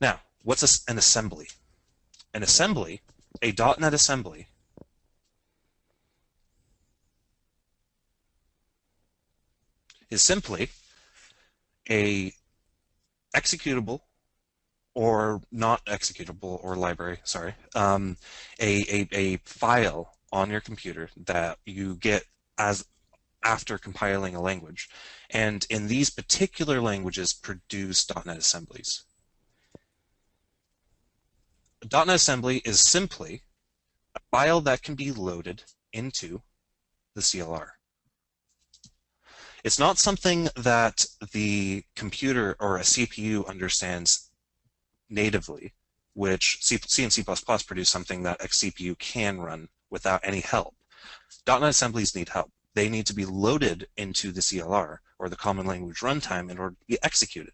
Now, what's an assembly? An assembly, a .NET assembly, is simply a executable or not executable or library, sorry, a file on your computer that you get as after compiling a language. And in these particular languages produce .NET assemblies. .NET assembly is simply a file that can be loaded into the CLR. It's not something that the computer or a CPU understands natively, which C and C++ produce something that a CPU can run without any help. .NET assemblies need help. They need to be loaded into the CLR, or the Common Language Runtime, in order to be executed.